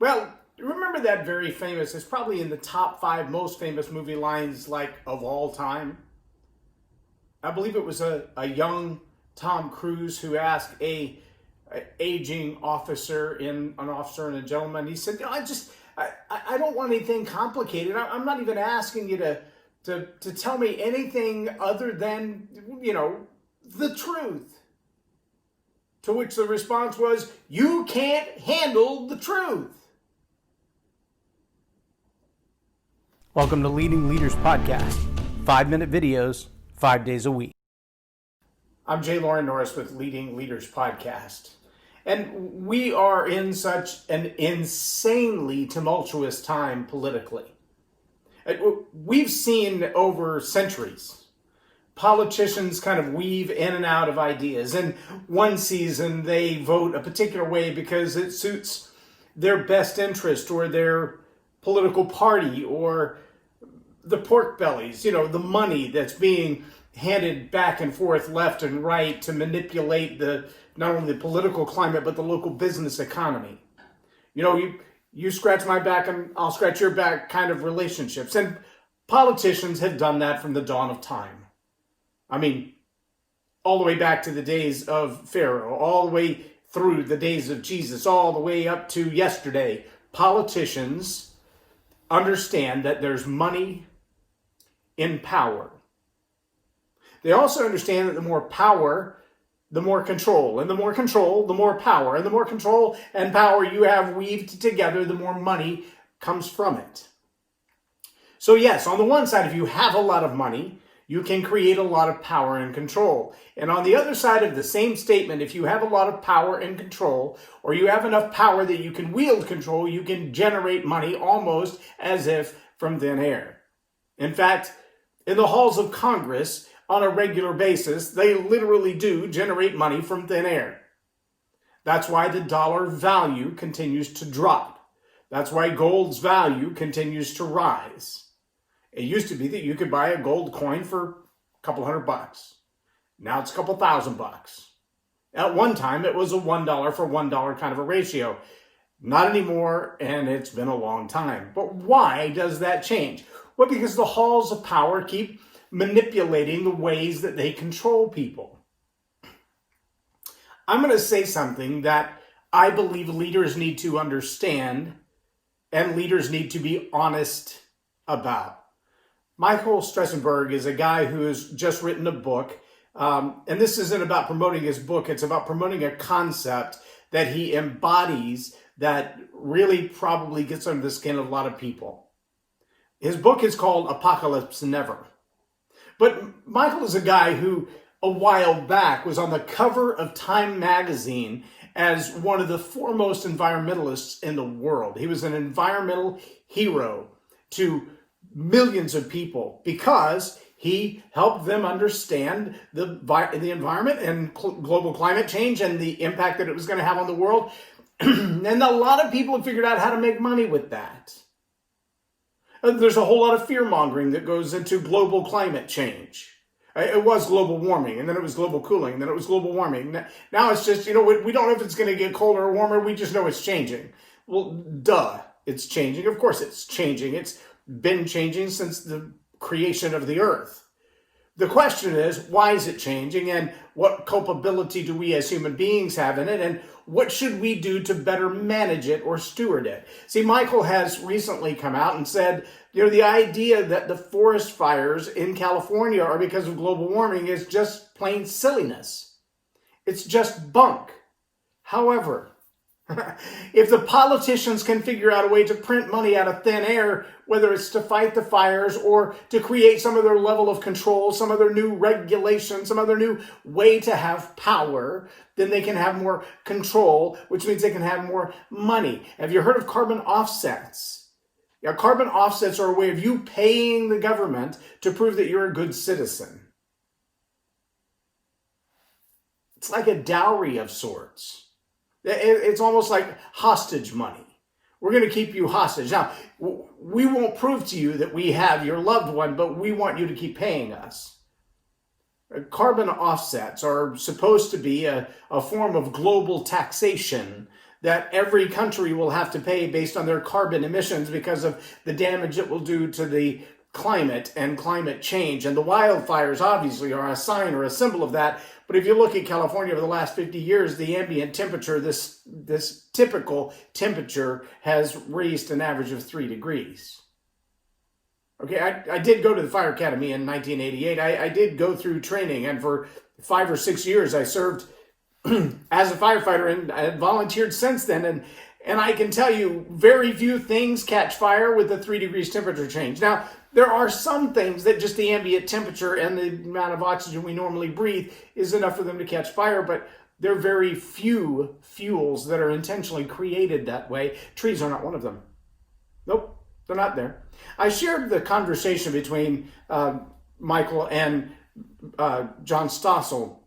Well, remember that very famous, it's probably in the top 5 most famous movie lines of all time. I believe it was a young Tom Cruise who asked a aging officer in An Officer and a Gentleman. He said, I don't want anything complicated. I'm not even asking you to tell me anything other than, the truth. To which the response was, you can't handle the truth. Welcome to Leading Leaders Podcast, 5-minute videos, 5 days a week. I'm J Loren Norris with Leading Leaders Podcast. And we are in such an insanely tumultuous time politically. We've seen over centuries politicians kind of weave in and out of ideas. In one season, they vote a particular way because it suits their best interest or their political party or the pork bellies, the money that's being handed back and forth left and right to manipulate not only the political climate, but the local business economy. You scratch my back and I'll scratch your back kind of relationships. And politicians have done that from the dawn of time. I mean, all the way back to the days of Pharaoh, all the way through the days of Jesus, all the way up to yesterday. Politicians understand that there's money in power. They also understand that the more power, the more control, and the more control, the more power, and the more control and power you have weaved together, the more money comes from it. So yes, on the one side, if you have a lot of money, you can create a lot of power and control. And on the other side of the same statement, if you have a lot of power and control, or you have enough power that you can wield control, you can generate money almost as if from thin air. In fact, in the halls of Congress, on a regular basis, they literally do generate money from thin air. That's why the dollar value continues to drop. That's why gold's value continues to rise. It used to be that you could buy a gold coin for a couple $100. Now it's a couple $1,000. At one time, it was a $1 for $1 kind of a ratio. Not anymore, and it's been a long time. But why does that change? Well, because the halls of power keep manipulating the ways that they control people. I'm going to say something that I believe leaders need to understand and leaders need to be honest about. Michael Shellenberger is a guy who has just written a book, and this isn't about promoting his book, it's about promoting a concept that he embodies that really probably gets under the skin of a lot of people. His book is called Apocalypse Never. But Michael is a guy who a while back was on the cover of Time magazine as one of the foremost environmentalists in the world. He was an environmental hero to millions of people because he helped them understand the environment and global climate change and the impact that it was going to have on the world. And a lot of people have figured out how to make money with that. There's a whole lot of fear-mongering that goes into global climate change. It was global warming, and then it was global cooling, and then it was global warming. Now it's just, we don't know if it's going to get colder or warmer. We just know it's changing. Well, duh, it's changing. Of course it's changing. It's been changing since the creation of the earth. The question is, why is it changing, and what culpability do we as human beings have in it, and what should we do to better manage it or steward it? See, Michael has recently come out and said, the idea that the forest fires in California are because of global warming is just plain silliness. It's just bunk. However, if the politicians can figure out a way to print money out of thin air, whether it's to fight the fires or to create some other level of control, some other new regulation, some other new way to have power, then they can have more control, which means they can have more money. Have you heard of carbon offsets? Yeah, carbon offsets are a way of you paying the government to prove that you're a good citizen. It's like a dowry of sorts. It's almost like hostage money. We're going to keep you hostage. Now, we won't prove to you that we have your loved one, but we want you to keep paying us. Carbon offsets are supposed to be a form of global taxation that every country will have to pay based on their carbon emissions because of the damage it will do to the climate and climate change. And the wildfires obviously are a sign or a symbol of that. But if you look at California over the last 50 years, the ambient temperature, this typical temperature, has raised an average of 3 degrees. Okay, I did go to the Fire Academy in 1988. I did go through training, and for 5 or 6 years I served as a firefighter, and I had volunteered since then. And I can tell you, very few things catch fire with a 3 degrees temperature change. Now, there are some things that just the ambient temperature and the amount of oxygen we normally breathe is enough for them to catch fire, but there are very few fuels that are intentionally created that way. Trees are not one of them. Nope, they're not there. I shared the conversation between Michael and John Stossel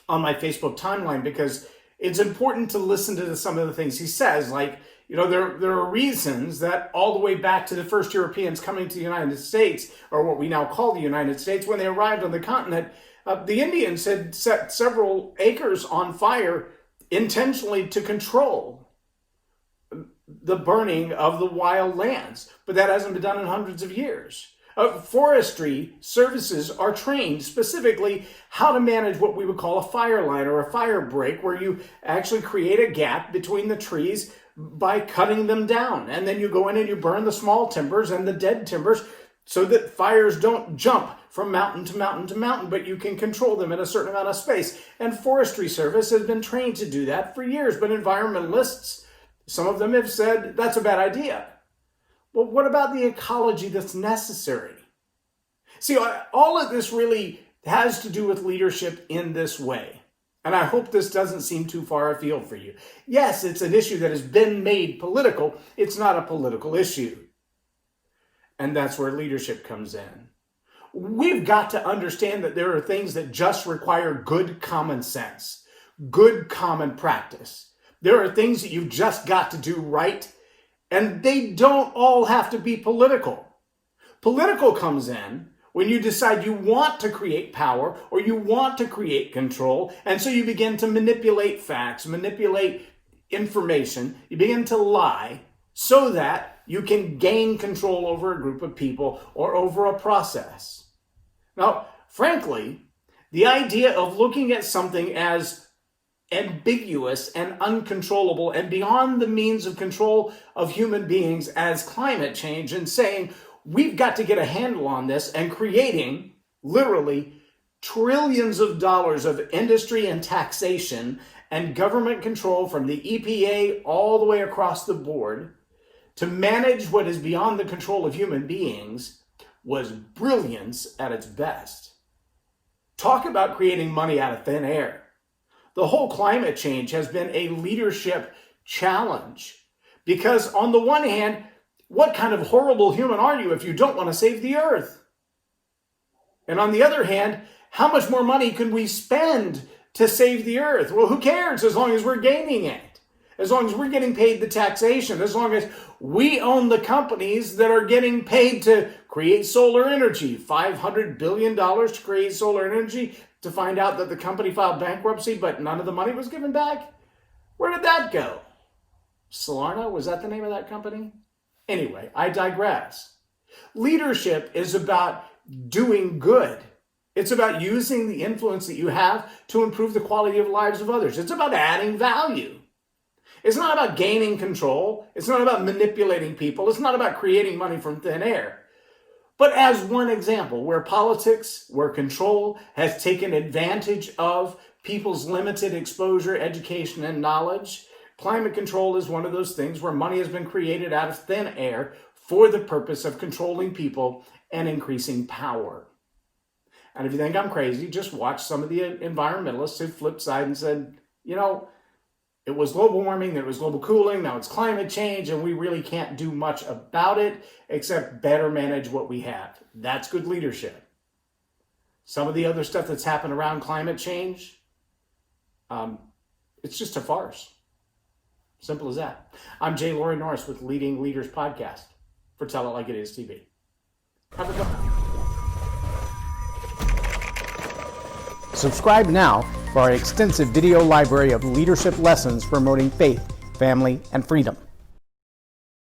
on my Facebook timeline because it's important to listen to some of the things he says. Like, you know, there are reasons that all the way back to the first Europeans coming to the United States, or what we now call the United States, when they arrived on the continent, the Indians had set several acres on fire intentionally to control the burning of the wild lands. But that hasn't been done in hundreds of years. Forestry services are trained specifically how to manage what we would call a fire line or a fire break, where you actually create a gap between the trees by cutting them down. And then you go in and you burn the small timbers and the dead timbers so that fires don't jump from mountain to mountain to mountain, but you can control them in a certain amount of space. And Forestry Service has been trained to do that for years, but environmentalists, some of them have said that's a bad idea. Well, what about the ecology that's necessary? See, all of this really has to do with leadership in this way. And I hope this doesn't seem too far afield for you. Yes, it's an issue that has been made political. It's not a political issue. And that's where leadership comes in. We've got to understand that there are things that just require good common sense, good common practice. There are things that you've just got to do right, and they don't all have to be political. Political comes in when you decide you want to create power or you want to create control, and so you begin to manipulate facts, manipulate information, you begin to lie so that you can gain control over a group of people or over a process. Now, frankly, the idea of looking at something as ambiguous and uncontrollable and beyond the means of control of human beings as climate change and saying, we've got to get a handle on this, and creating literally trillions of dollars of industry and taxation and government control from the EPA all the way across the board to manage what is beyond the control of human beings was brilliance at its best. Talk about creating money out of thin air. The whole climate change has been a leadership challenge because, on the one hand, what kind of horrible human are you if you don't want to save the earth? And on the other hand, how much more money can we spend to save the earth? Well, who cares as long as we're gaining it? As long as we're getting paid the taxation, as long as we own the companies that are getting paid to create solar energy, $500 billion to create solar energy, to find out that the company filed bankruptcy, but none of the money was given back? Where did that go? Solarna, was that the name of that company? Anyway, I digress. Leadership is about doing good. It's about using the influence that you have to improve the quality of lives of others. It's about adding value. It's not about gaining control. It's not about manipulating people. It's not about creating money from thin air. But as one example, where politics, where control has taken advantage of people's limited exposure, education, and knowledge, climate control is one of those things where money has been created out of thin air for the purpose of controlling people and increasing power. And if you think I'm crazy, just watch some of the environmentalists who flipped side and said, you know, it was global warming, then it was global cooling, now it's climate change, and we really can't do much about it except better manage what we have. That's good leadership. Some of the other stuff that's happened around climate change, it's just a farce. Simple as that. I'm J Loren Norris with Leading Leaders Podcast for Tell It Like It Is TV. Have a good one. Subscribe now for our extensive video library of leadership lessons promoting faith family, and freedom.